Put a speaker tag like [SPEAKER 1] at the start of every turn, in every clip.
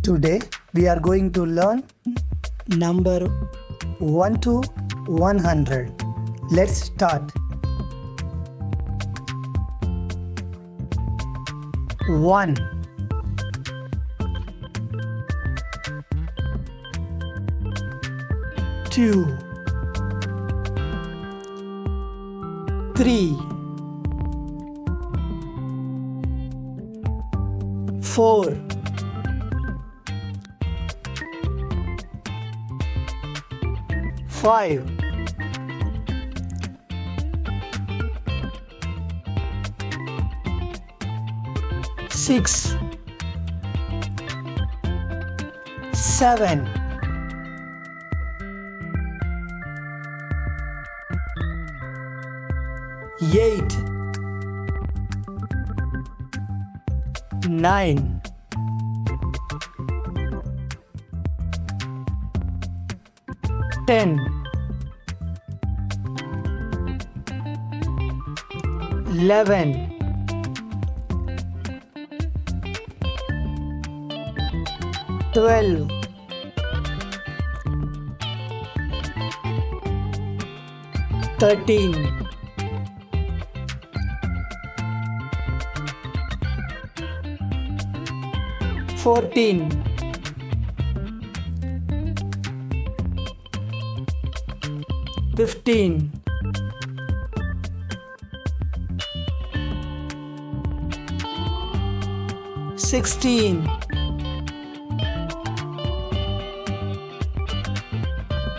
[SPEAKER 1] Today we are going to learn number 1 to 100. Let's start. 1 2 3 4 5 6 7 8 9 10 11 12 13 14 15 16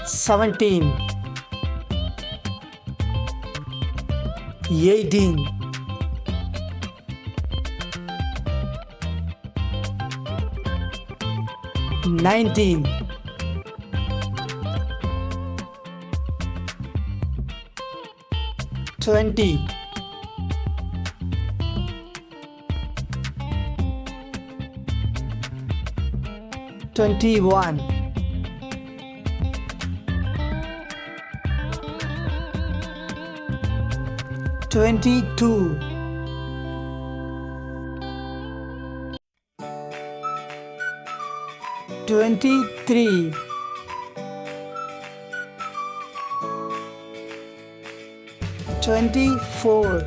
[SPEAKER 1] 17 18 19 20 21 22 23 24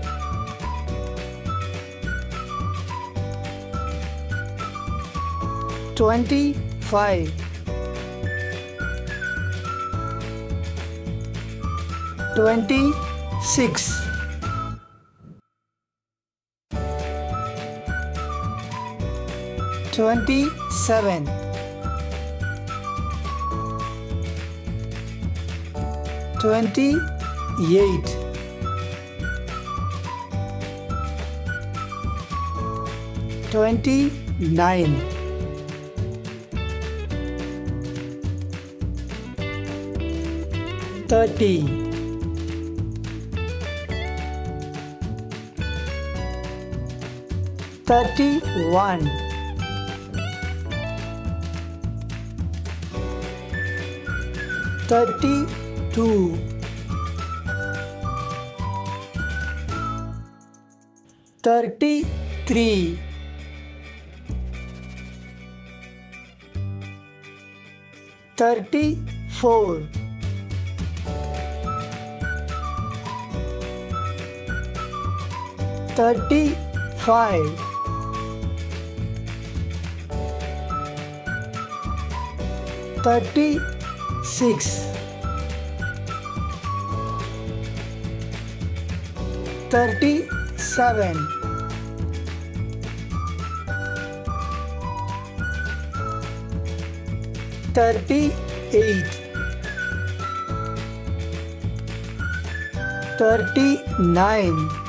[SPEAKER 1] 25 26 27 28 29 30 31 32 33 34 35 36 37 38 39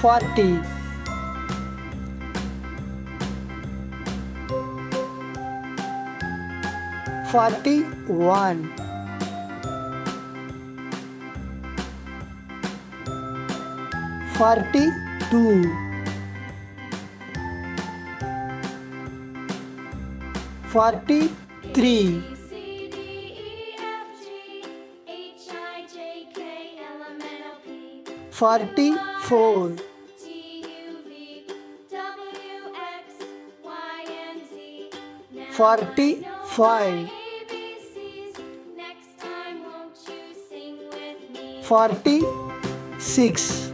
[SPEAKER 1] 40 41 42 43 44 45, 46,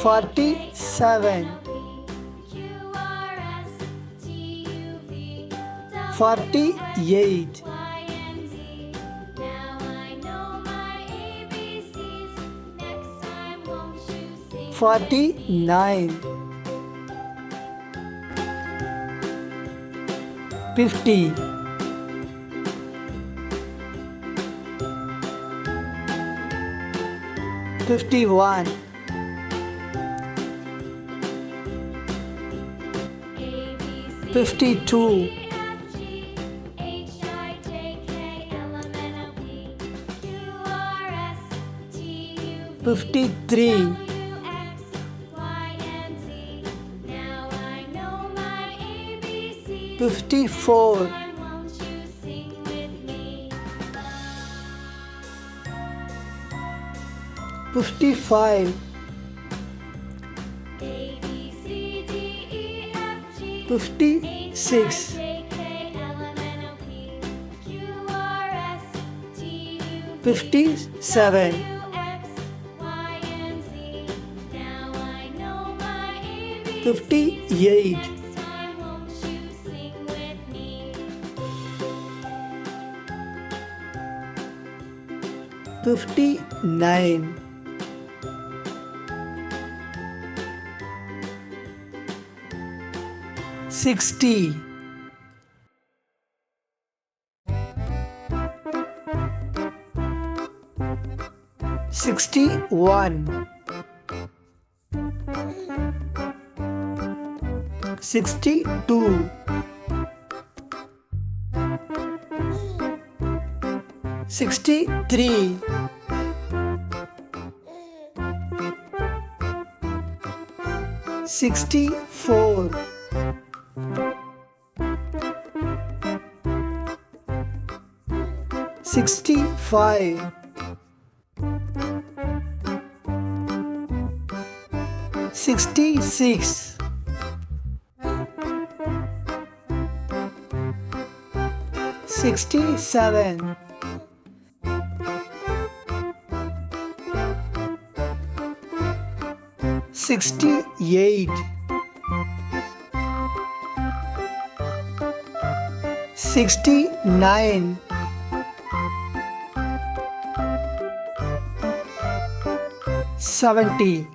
[SPEAKER 1] 47, 48, 49, 50, 51, 52, 53, 54, 55, 56, 57, 58, 59, 60, 61, 62, 63, 64, 65, 66, 67, 68, 69, 70,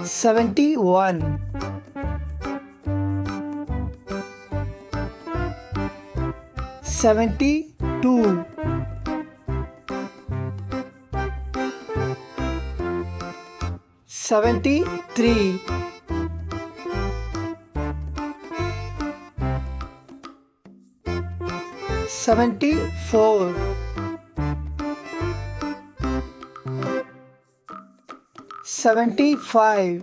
[SPEAKER 1] 71, 72, 73, 74, 75,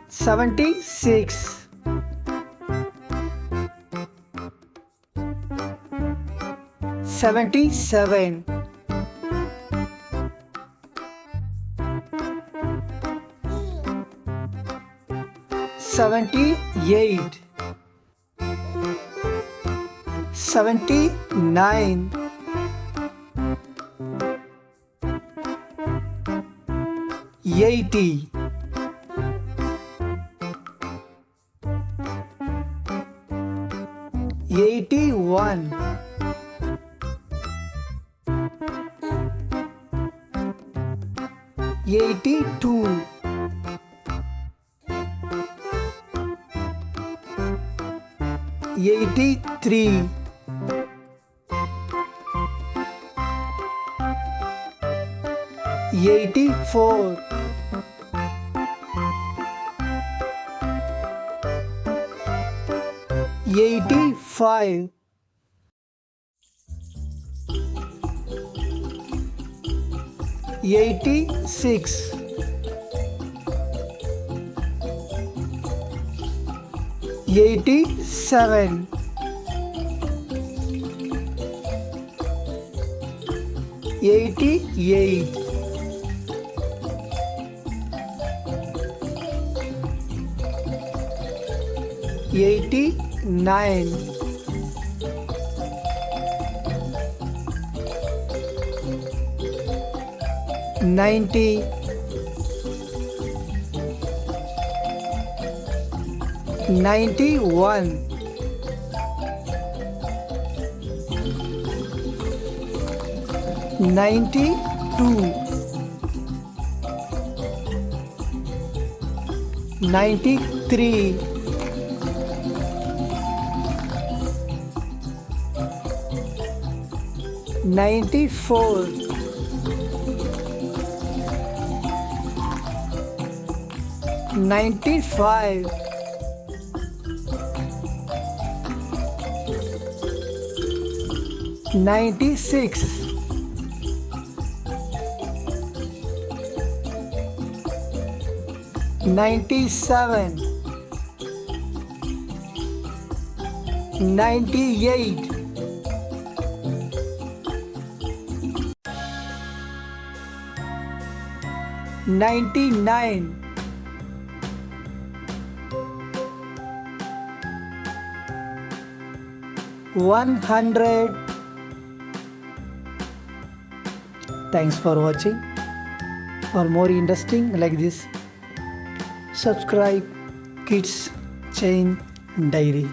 [SPEAKER 1] 76, 77, 78, 79, 80, 81, 82, 83, 84, 85, 86, 87, 88, 89, 90, 91, 92, 93, 94, 95, 96, 97, 98, 99, 100. Thanks for watching. For more interesting like this, subscribe Kids Chain Diary.